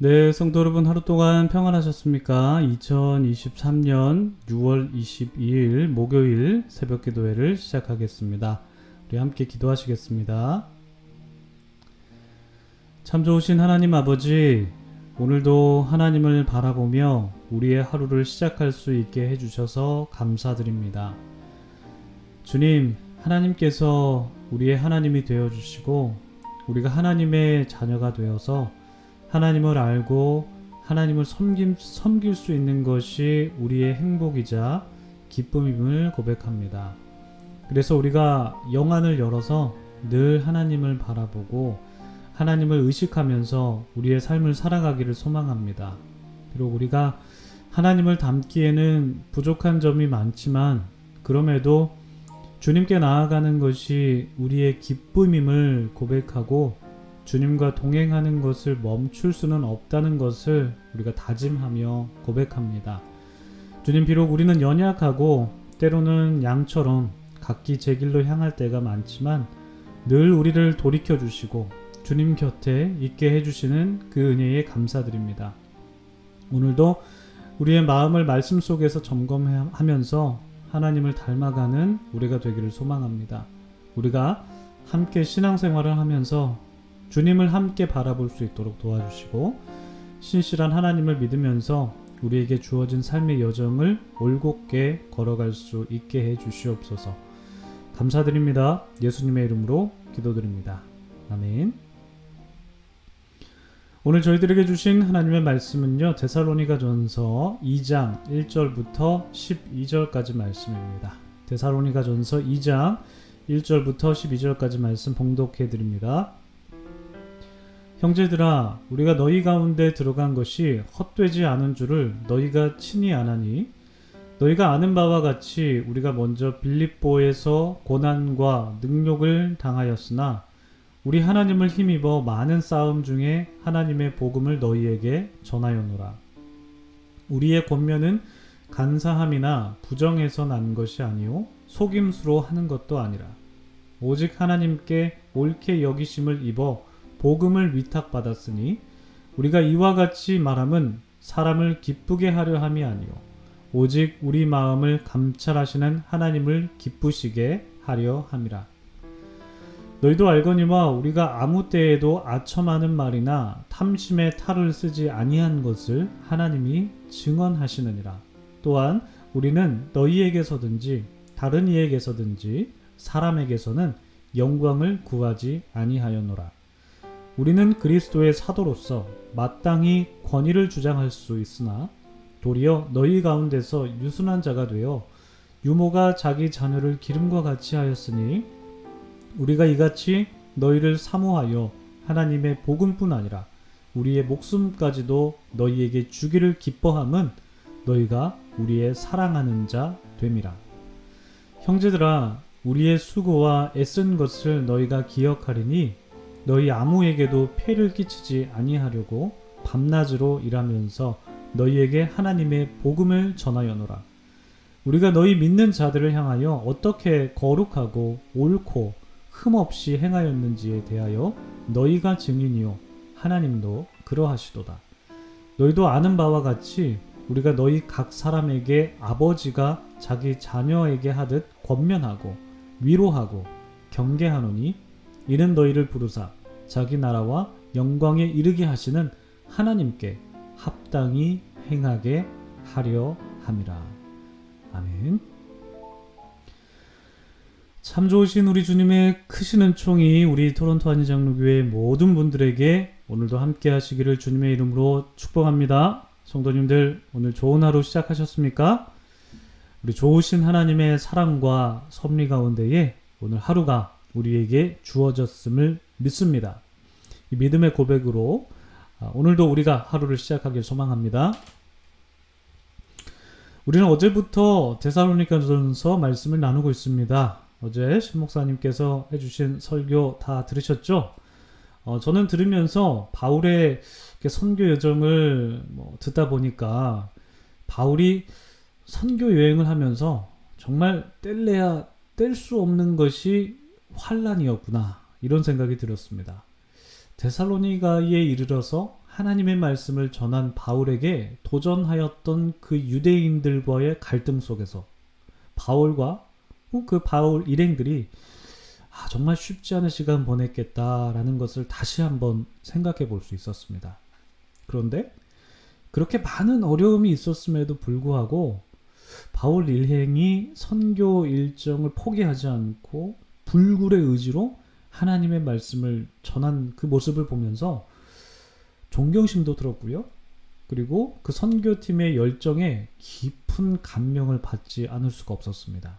네, 성도 여러분 하루 동안 평안하셨습니까? 2023년 6월 22일 목요일 새벽 기도회를 시작하겠습니다. 우리 함께 기도하시겠습니다. 참 좋으신 하나님 아버지, 오늘도 하나님을 바라보며 우리의 하루를 시작할 수 있게 해주셔서 감사드립니다. 주님, 하나님께서 우리의 하나님이 되어주시고 우리가 하나님의 자녀가 되어서 하나님을 알고 하나님을 섬길 수 있는 것이 우리의 행복이자 기쁨임을 고백합니다. 그래서 우리가 영안을 열어서 늘 하나님을 바라보고 하나님을 의식하면서 우리의 삶을 살아가기를 소망합니다. 비록 우리가 하나님을 닮기에는 부족한 점이 많지만 그럼에도 주님께 나아가는 것이 우리의 기쁨임을 고백하고 주님과 동행하는 것을 멈출 수는 없다는 것을 우리가 다짐하며 고백합니다. 주님, 비록 우리는 연약하고 때로는 양처럼 각기 제 길로 향할 때가 많지만 늘 우리를 돌이켜 주시고 주님 곁에 있게 해주시는 그 은혜에 감사드립니다. 오늘도 우리의 마음을 말씀 속에서 점검하면서 하나님을 닮아가는 우리가 되기를 소망합니다. 우리가 함께 신앙생활을 하면서 주님을 함께 바라볼 수 있도록 도와주시고 신실한 하나님을 믿으면서 우리에게 주어진 삶의 여정을 올곧게 걸어갈 수 있게 해 주시옵소서. 감사드립니다. 예수님의 이름으로 기도드립니다. 아멘. 오늘 저희들에게 주신 하나님의 말씀은요, 데살로니가전서 2장 1절부터 12절까지 말씀입니다. 데살로니가전서 2장 1절부터 12절까지 말씀 봉독해 드립니다. 형제들아, 우리가 너희 가운데 들어간 것이 헛되지 않은 줄을 너희가 친히 아나니, 너희가 아는 바와 같이 우리가 먼저 빌립보에서 고난과 능욕을 당하였으나 우리 하나님을 힘입어 많은 싸움 중에 하나님의 복음을 너희에게 전하였노라. 우리의 권면은 간사함이나 부정에서 난 것이 아니요 속임수로 하는 것도 아니라 오직 하나님께 옳게 여기심을 입어 복음을 위탁받았으니 우리가 이와 같이 말함은 사람을 기쁘게 하려 함이 아니요 오직 우리 마음을 감찰하시는 하나님을 기쁘시게 하려 함이라. 너희도 알거니와 우리가 아무 때에도 아첨하는 말이나 탐심의 탈을 쓰지 아니한 것을 하나님이 증언하시느니라. 또한 우리는 너희에게서든지 다른 이에게서든지 사람에게서는 영광을 구하지 아니하였노라. 우리는 그리스도의 사도로서 마땅히 권위를 주장할 수 있으나 도리어 너희 가운데서 유순한 자가 되어 유모가 자기 자녀를 기름과 같이 하였으니 우리가 이같이 너희를 사모하여 하나님의 복음뿐 아니라 우리의 목숨까지도 너희에게 주기를 기뻐함은 너희가 우리의 사랑하는 자 됨이라. 형제들아, 우리의 수고와 애쓴 것을 너희가 기억하리니 너희 아무에게도 폐를 끼치지 아니하려고 밤낮으로 일하면서 너희에게 하나님의 복음을 전하여노라. 우리가 너희 믿는 자들을 향하여 어떻게 거룩하고 옳고 흠없이 행하였는지에 대하여 너희가 증인이요 하나님도 그러하시도다. 너희도 아는 바와 같이 우리가 너희 각 사람에게 아버지가 자기 자녀에게 하듯 권면하고 위로하고 경계하노니 이는 너희를 부르사 자기 나라와 영광에 이르게 하시는 하나님께 합당히 행하게 하려 함이라. 아멘. 참 좋으신 우리 주님의 크신 은총이 우리 토론토 한인장로교회 모든 분들에게 오늘도 함께 하시기를 주님의 이름으로 축복합니다. 성도님들, 오늘 좋은 하루 시작하셨습니까? 우리 좋으신 하나님의 사랑과 섭리 가운데에 오늘 하루가 우리에게 주어졌음을 믿습니다. 이 믿음의 고백으로 오늘도 우리가 하루를 시작하길 소망합니다. 우리는 어제부터 데살로니가전서 말씀을 나누고 있습니다. 어제 신목사님께서 해주신 설교 다 들으셨죠? 저는 들으면서 바울의 선교 여정을 듣다 보니까 바울이 선교 여행을 하면서 정말 뗄래야 뗄 수 없는 것이 환난이었구나, 이런 생각이 들었습니다. 데살로니가에 이르러서 하나님의 말씀을 전한 바울에게 도전하였던 그 유대인들과의 갈등 속에서 바울과 그 바울 일행들이 정말 쉽지 않은 시간 보냈겠다라는 것을 다시 한번 생각해 볼 수 있었습니다. 그런데 그렇게 많은 어려움이 있었음에도 불구하고 바울 일행이 선교 일정을 포기하지 않고 불굴의 의지로 하나님의 말씀을 전한 그 모습을 보면서 존경심도 들었고요. 그리고 그 선교팀의 열정에 깊은 감명을 받지 않을 수가 없었습니다.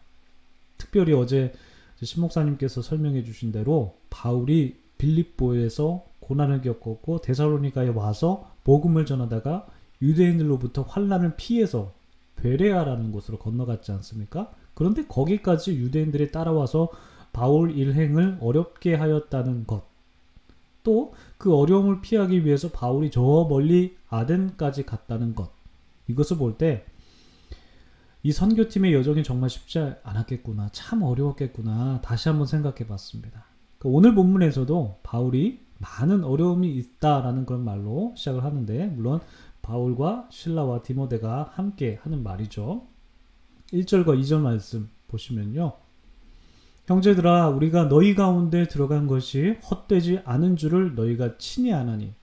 특별히 어제 신목사님께서 설명해 주신 대로 바울이 빌립보에서 고난을 겪었고 데살로니가에 와서 복음을 전하다가 유대인들로부터 환난을 피해서 베레아라는 곳으로 건너갔지 않습니까? 그런데 거기까지 유대인들이 따라와서 바울 일행을 어렵게 하였다는 것, 또 그 어려움을 피하기 위해서 바울이 저 멀리 아덴까지 갔다는 것, 이것을 볼 때 이 선교팀의 여정이 정말 쉽지 않았겠구나, 참 어려웠겠구나 다시 한번 생각해 봤습니다. 오늘 본문에서도 바울이 많은 어려움이 있다라는 그런 말로 시작을 하는데, 물론 바울과 실라와 디모데가 함께 하는 말이죠. 1절과 2절 말씀 보시면요, 형제들아 우리가 너희 가운데 들어간 것이 헛되지 않은 줄을 너희가 친히 아나니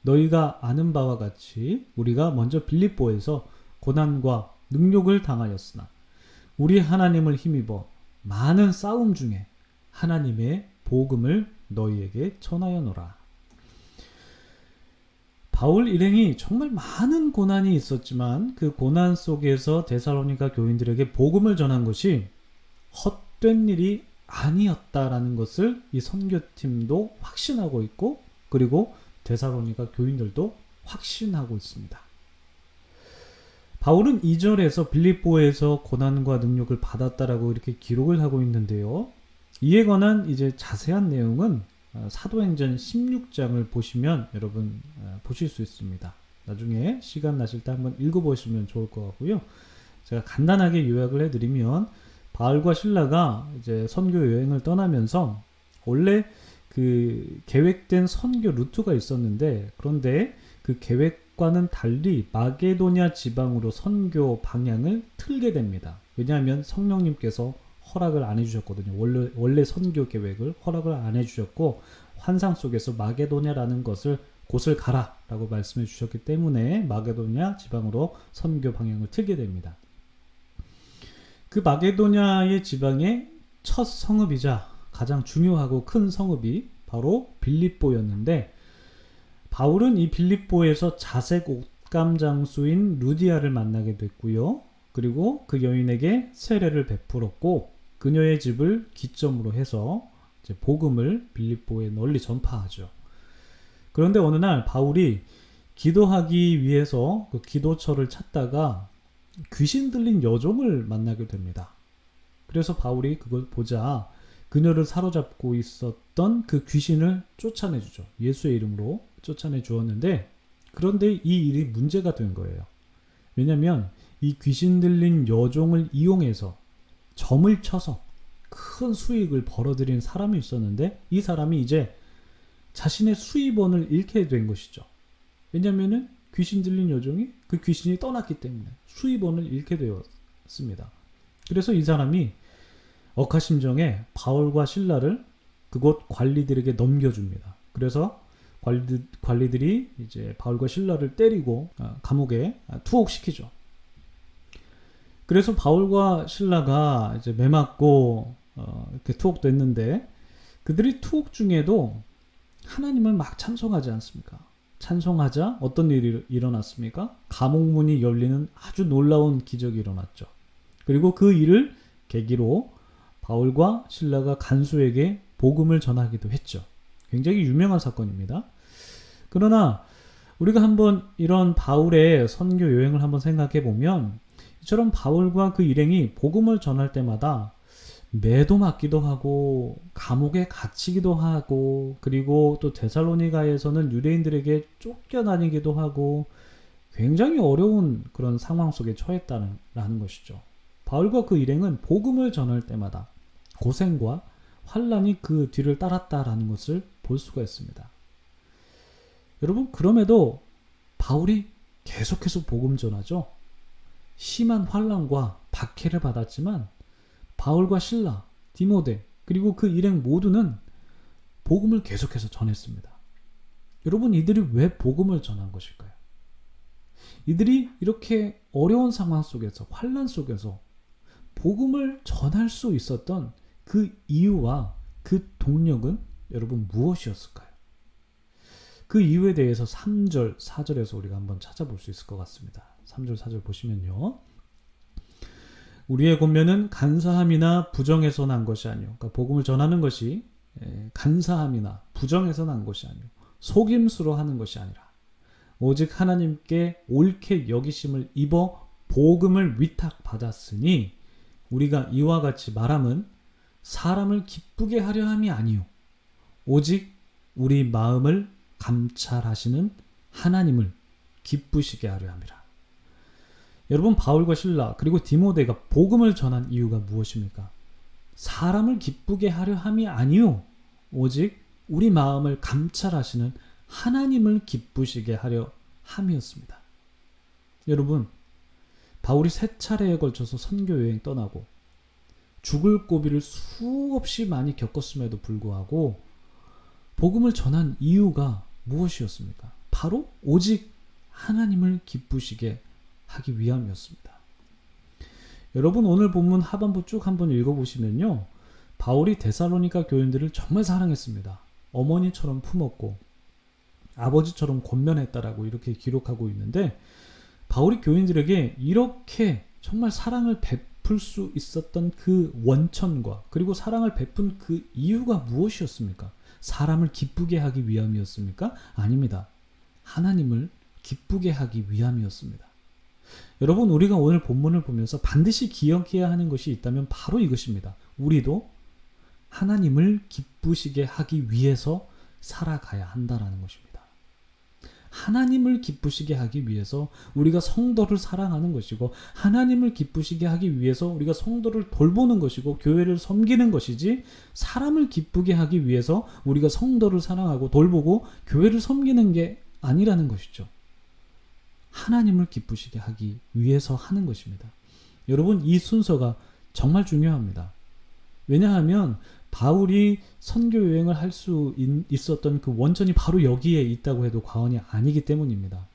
너희가 아는 바와 같이 우리가 먼저 빌립보에서 고난과 능욕을 당하였으나 우리 하나님을 힘입어 많은 싸움 중에 하나님의 복음을 너희에게 전하여노라. 바울 일행이 정말 많은 고난이 있었지만 그 고난 속에서 데살로니가 교인들에게 복음을 전한 것이 헛된 일이 아니었다라는 것을 이 선교팀도 확신하고 있고, 그리고 데살로니가 교인들도 확신하고 있습니다. 바울은 2절에서 빌립보에서 고난과 능력을 받았다라고 이렇게 기록을 하고 있는데요. 이에 관한 이제 자세한 내용은 사도행전 16장을 보시면 여러분 보실 수 있습니다. 나중에 시간 나실 때 한번 읽어보시면 좋을 것 같고요. 제가 간단하게 요약을 해드리면, 바울과 실라가 이제 선교 여행을 떠나면서 원래 그 계획된 선교 루트가 있었는데, 그런데 그 계획과는 달리 마게도냐 지방으로 선교 방향을 틀게 됩니다. 왜냐하면 성령님께서 허락을 안 해주셨거든요. 원래 선교 계획을 허락을 안 해주셨고, 환상 속에서 마게도냐라는 곳을 가라라고 말씀해 주셨기 때문에 마게도냐 지방으로 선교 방향을 틀게 됩니다. 그 마게도냐의 지방의 첫 성읍이자 가장 중요하고 큰 성읍이 바로 빌립보였는데, 바울은 이 빌립보에서 자색 옷감 장수인 루디아를 만나게 됐고요. 그리고 그 여인에게 세례를 베풀었고, 그녀의 집을 기점으로 해서 이제 복음을 빌립보에 널리 전파하죠. 그런데 어느 날 바울이 기도하기 위해서 그 기도처를 찾다가 귀신 들린 여종을 만나게 됩니다. 그래서 바울이 그걸 보자 그녀를 사로잡고 있었던 그 귀신을 쫓아내주죠. 예수의 이름으로 쫓아내 주었는데, 그런데 이 일이 문제가 된 거예요. 왜냐하면 이 귀신 들린 여종을 이용해서 점을 쳐서 큰 수익을 벌어들인 사람이 있었는데, 이 사람이 이제 자신의 수입원을 잃게 된 것이죠. 왜냐하면 귀신 들린 여종이 그 귀신이 떠났기 때문에 수입원을 잃게 되었습니다. 그래서 이 사람이 억하심정에 바울과 실라를 그곳 관리들에게 넘겨줍니다. 그래서 관리들이 이제 바울과 실라를 때리고 감옥에 투옥시키죠. 그래서 바울과 실라가 이제 매 맞고 이렇게 투옥됐는데, 그들이 투옥 중에도 하나님을 막 찬송하지 않습니까? 찬송하자 어떤 일이 일어났습니까? 감옥문이 열리는 아주 놀라운 기적이 일어났죠. 그리고 그 일을 계기로 바울과 실라가 간수에게 복음을 전하기도 했죠. 굉장히 유명한 사건입니다. 그러나 우리가 한번 이런 바울의 선교 여행을 한번 생각해 보면, 이처럼 바울과 그 일행이 복음을 전할 때마다 매도 맞기도 하고 감옥에 갇히기도 하고, 그리고 또 데살로니가에서는 유대인들에게 쫓겨다니기도 하고 굉장히 어려운 그런 상황 속에 처했다는 것이죠. 바울과 그 일행은 복음을 전할 때마다 고생과 환난이 그 뒤를 따랐다라는 것을 볼 수가 있습니다. 여러분, 그럼에도 바울이 계속해서 복음 전하죠. 심한 환난과 박해를 받았지만 바울과 실라, 디모데, 그리고 그 일행 모두는 복음을 계속해서 전했습니다. 여러분, 이들이 왜 복음을 전한 것일까요? 이들이 이렇게 어려운 상황 속에서, 환난 속에서 복음을 전할 수 있었던 그 이유와 그 동력은 여러분 무엇이었을까요? 그 이유에 대해서 3절, 4절에서 우리가 한번 찾아볼 수 있을 것 같습니다. 3절, 4절 보시면요. 우리의 권면은 간사함이나 부정에서 난 것이 아니요. 그러니까 복음을 전하는 것이 간사함이나 부정에서 난 것이 아니요. 속임수로 하는 것이 아니라 오직 하나님께 옳게 여기심을 입어 복음을 위탁받았으니 우리가 이와 같이 말함은 사람을 기쁘게 하려 함이 아니요. 오직 우리 마음을 감찰하시는 하나님을 기쁘시게 하려 함이라. 여러분, 바울과 실라 그리고 디모데가 복음을 전한 이유가 무엇입니까? 사람을 기쁘게 하려 함이 아니요. 오직 우리 마음을 감찰하시는 하나님을 기쁘시게 하려 함이었습니다. 여러분, 바울이 3차례에 걸쳐서 선교 여행 떠나고 죽을 고비를 수없이 많이 겪었음에도 불구하고 복음을 전한 이유가 무엇이었습니까? 바로 오직 하나님을 기쁘시게 하기 위함이었습니다. 여러분, 오늘 본문 하반부 쭉 한번 읽어보시면요, 바울이 데살로니가 교인들을 정말 사랑했습니다. 어머니처럼 품었고 아버지처럼 권면했다라고 이렇게 기록하고 있는데, 바울이 교인들에게 이렇게 정말 사랑을 베풀 수 있었던 그 원천과 그리고 사랑을 베푼 그 이유가 무엇이었습니까? 사람을 기쁘게 하기 위함이었습니까? 아닙니다. 하나님을 기쁘게 하기 위함이었습니다. 여러분, 우리가 오늘 본문을 보면서 반드시 기억해야 하는 것이 있다면 바로 이것입니다. 우리도 하나님을 기쁘시게 하기 위해서 살아가야 한다라는 것입니다. 하나님을 기쁘시게 하기 위해서 우리가 성도를 사랑하는 것이고, 하나님을 기쁘시게 하기 위해서 우리가 성도를 돌보는 것이고 교회를 섬기는 것이지, 사람을 기쁘게 하기 위해서 우리가 성도를 사랑하고 돌보고 교회를 섬기는 게 아니라는 것이죠. 하나님을 기쁘시게 하기 위해서 하는 것입니다. 여러분, 이 순서가 정말 중요합니다. 왜냐하면 바울이 선교 여행을 할 수 있었던 그 원천이 바로 여기에 있다고 해도 과언이 아니기 때문입니다.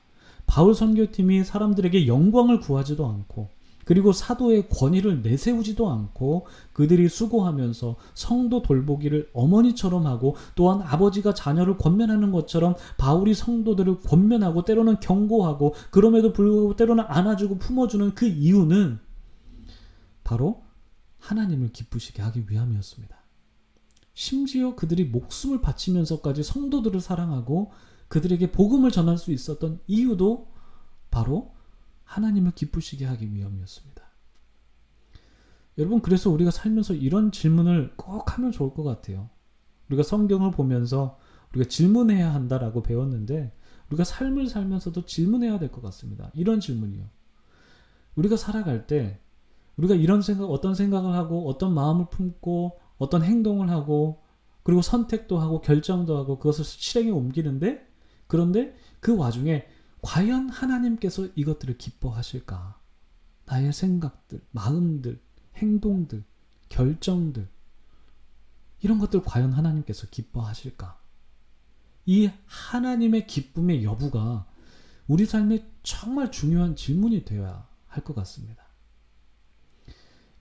바울 선교팀이 사람들에게 영광을 구하지도 않고, 그리고 사도의 권위를 내세우지도 않고, 그들이 수고하면서 성도 돌보기를 어머니처럼 하고, 또한 아버지가 자녀를 권면하는 것처럼 바울이 성도들을 권면하고 때로는 경고하고, 그럼에도 불구하고 때로는 안아주고 품어주는 그 이유는 바로 하나님을 기쁘시게 하기 위함이었습니다. 심지어 그들이 목숨을 바치면서까지 성도들을 사랑하고 그들에게 복음을 전할 수 있었던 이유도 바로 하나님을 기쁘시게 하기 위함이었습니다. 여러분, 그래서 우리가 살면서 이런 질문을 꼭 하면 좋을 것 같아요. 우리가 성경을 보면서 우리가 질문해야 한다라고 배웠는데, 우리가 삶을 살면서도 질문해야 될 것 같습니다. 이런 질문이요. 우리가 살아갈 때 우리가 이런 어떤 생각을 하고 어떤 마음을 품고 어떤 행동을 하고 그리고 선택도 하고 결정도 하고 그것을 실행에 옮기는데, 그런데 그 와중에 과연 하나님께서 이것들을 기뻐하실까? 나의 생각들, 마음들, 행동들, 결정들, 이런 것들 과연 하나님께서 기뻐하실까? 이 하나님의 기쁨의 여부가 우리 삶에 정말 중요한 질문이 되어야 할 것 같습니다.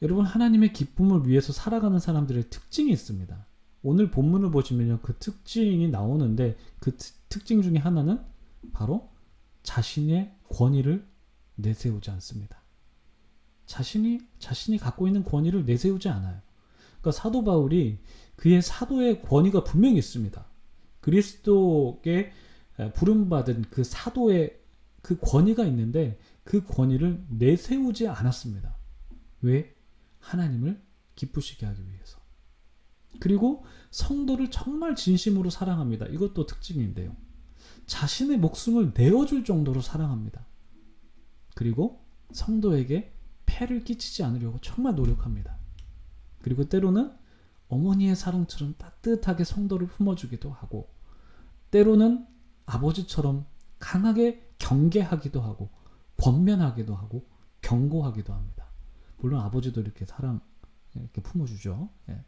여러분, 하나님의 기쁨을 위해서 살아가는 사람들의 특징이 있습니다. 오늘 본문을 보시면 그 특징이 나오는데, 그 특징 중에 하나는 바로 자신의 권위를 내세우지 않습니다. 자신이 갖고 있는 권위를 내세우지 않아요. 그러니까 사도 바울이 그의 사도의 권위가 분명히 있습니다. 그리스도께 부름받은 그 사도의 그 권위가 있는데 그 권위를 내세우지 않았습니다. 왜? 하나님을 기쁘시게 하기 위해서. 그리고 성도를 정말 진심으로 사랑합니다. 이것도 특징인데요. 자신의 목숨을 내어줄 정도로 사랑합니다. 그리고 성도에게 폐를 끼치지 않으려고 정말 노력합니다. 그리고 때로는 어머니의 사랑처럼 따뜻하게 성도를 품어주기도 하고, 때로는 아버지처럼 강하게 경계하기도 하고 권면하기도 하고 경고하기도 합니다. 물론 아버지도 이렇게 사랑 이렇게 품어주죠. 예.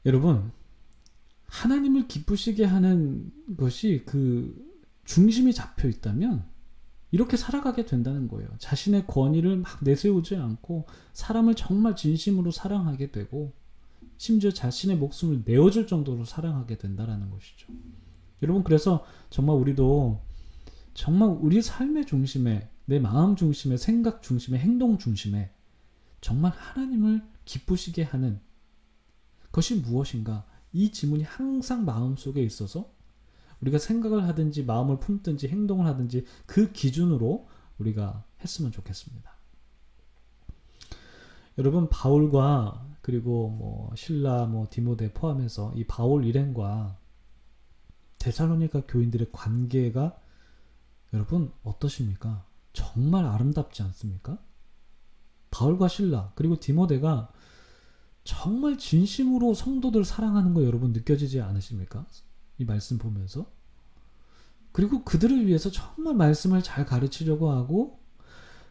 여러분, 하나님을 기쁘시게 하는 것이 그 중심이 잡혀 있다면 이렇게 살아가게 된다는 거예요. 자신의 권위를 막 내세우지 않고 사람을 정말 진심으로 사랑하게 되고 심지어 자신의 목숨을 내어줄 정도로 사랑하게 된다는 것이죠. 여러분, 그래서 정말 우리도 정말 우리 삶의 중심에, 내 마음 중심에, 생각 중심에, 행동 중심에 정말 하나님을 기쁘시게 하는 것이 무엇인가? 이 질문이 항상 마음속에 있어서 우리가 생각을 하든지 마음을 품든지 행동을 하든지 그 기준으로 우리가 했으면 좋겠습니다. 여러분, 바울과 그리고 뭐 실라, 뭐 디모데 포함해서 이 바울 일행과 데살로니가 교인들의 관계가 여러분 어떠십니까? 정말 아름답지 않습니까? 바울과 실라 그리고 디모데가 정말 진심으로 성도들 사랑하는 거 여러분 느껴지지 않으십니까? 이 말씀 보면서. 그리고 그들을 위해서 정말 말씀을 잘 가르치려고 하고,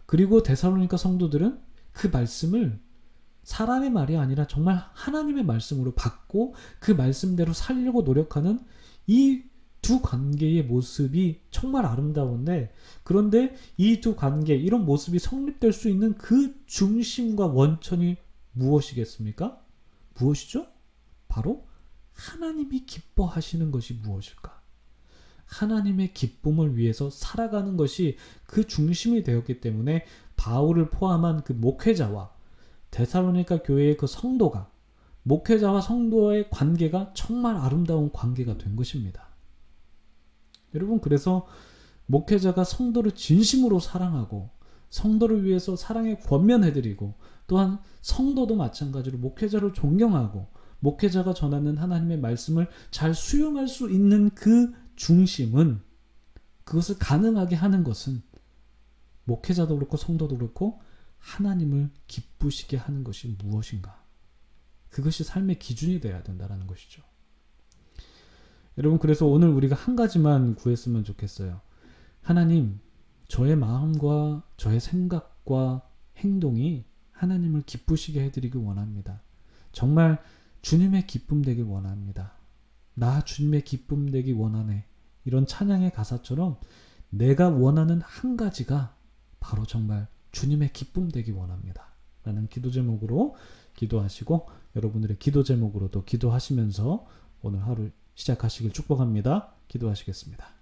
그리고 데살로니가 성도들은 그 말씀을 사람의 말이 아니라 정말 하나님의 말씀으로 받고 그 말씀대로 살려고 노력하는 이 두 관계의 모습이 정말 아름다운데, 그런데 이 두 관계, 이런 모습이 성립될 수 있는 그 중심과 원천이 무엇이겠습니까? 무엇이죠? 바로 하나님이 기뻐하시는 것이 무엇일까? 하나님의 기쁨을 위해서 살아가는 것이 그 중심이 되었기 때문에 바울을 포함한 그 목회자와 데살로니가 교회의 그 성도가, 목회자와 성도의 관계가 정말 아름다운 관계가 된 것입니다. 여러분, 그래서 목회자가 성도를 진심으로 사랑하고 성도를 위해서 사랑에 권면해드리고, 또한 성도도 마찬가지로 목회자를 존경하고 목회자가 전하는 하나님의 말씀을 잘 수용할 수 있는 그 중심은, 그것을 가능하게 하는 것은 목회자도 그렇고 성도도 그렇고 하나님을 기쁘시게 하는 것이 무엇인가? 그것이 삶의 기준이 되어야 된다는 것이죠. 여러분, 그래서 오늘 우리가 한 가지만 구했으면 좋겠어요. 하나님, 저의 마음과 저의 생각과 행동이 하나님을 기쁘시게 해드리길 원합니다. 정말 주님의 기쁨 되길 원합니다. 나 주님의 기쁨 되기 원하네. 이런 찬양의 가사처럼 내가 원하는 한 가지가 바로 정말 주님의 기쁨 되기 원합니다. 라는 기도 제목으로 기도하시고, 여러분들의 기도 제목으로도 기도하시면서 오늘 하루 시작하시길 축복합니다. 기도하시겠습니다.